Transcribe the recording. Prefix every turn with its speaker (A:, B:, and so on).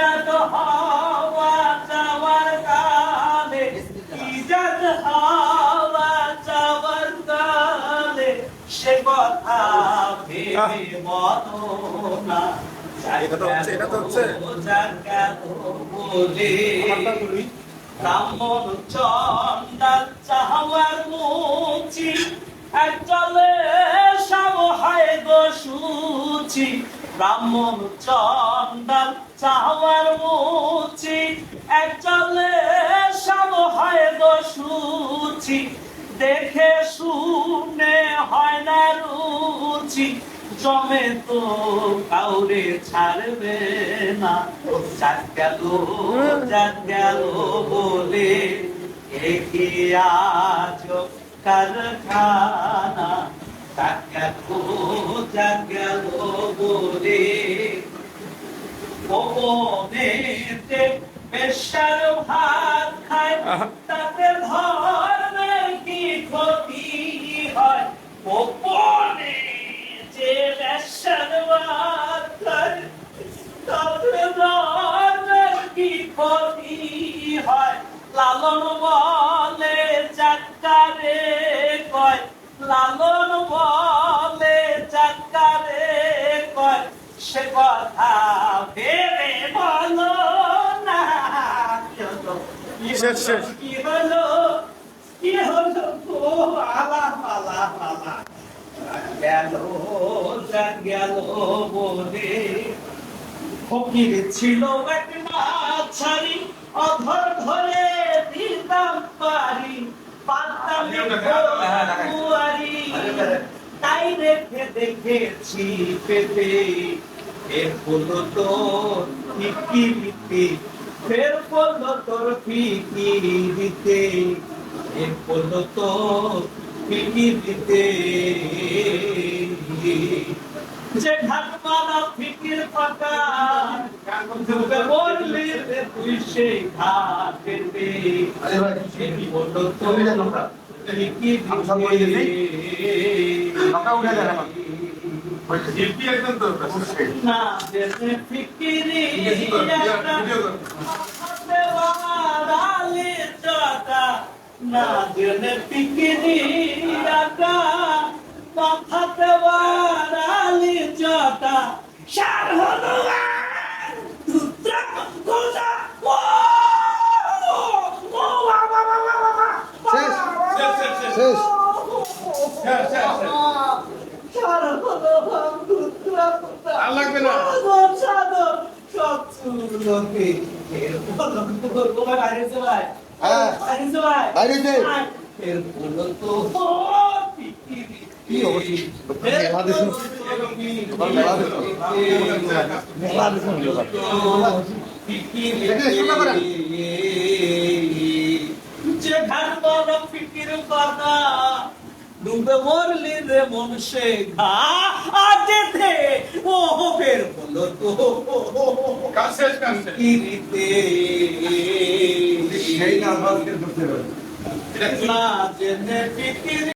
A: ইজাদ হওয়া যাওয়ার কালে, ইজাদ হওয়া যাওয়ার কালে সে কথা ভেবে মননা ব্রাহ্মণ চন্ডাল চাহার মুচি এক চলে সব হয় গো সুচি। ব্রাহ্মণ চন্ডাল চাহার মুচি এক চলে সব হয় গো সুচি। দেখে শুনে হয় না রুচি, জমে তো কাউরে ছাড়বে না। যাক গেল বলে একি আজ কারখানা। যাক গেল বলে গোপনেতে বেশ্যার ভাত খায়, তাতে ধর্মের কি ক্ষতি হয়? গোপনে যে বেশ্যার ভাত খায়, তাতে ধর্মের কি ক্ষতি হয়? লালন বলে চাকারে কয়, লালন বলে চাকারে কয়, সে কথা ভেবে বলো না। কি হলো কি হলো গো আলা আলা আলা। গেল গেল বলে ফকির ছিল এক মাছারি, অধর ধরে দিতাম পারি, পারতাম কুয়ারি। তাই রেখে দেখেছি পেতে, এর হলো তোর ফিকিরিতে, ফের হলো তোর ফিকিরিতে, এর হলো তোর ফিকিরিতে। যে ঘাটমালা ফিকির ফাঁকা ডুবে মরলি রে তুই সেই ঘাটেতে, সেই হলো তোর ফিকিরিতে। না জেনে ফিকিরি না জেনে ফিকিরি আকা মাথাতে বাড়ালি জটা। সার হলো
B: লাগবে না
A: যে ঘাট ফিকির কথা ডুবে মরলি রে মন সে ঘা আজেতে। ও ফের হলো তো ফিকিরিতে, না জেনে ফিকিরি।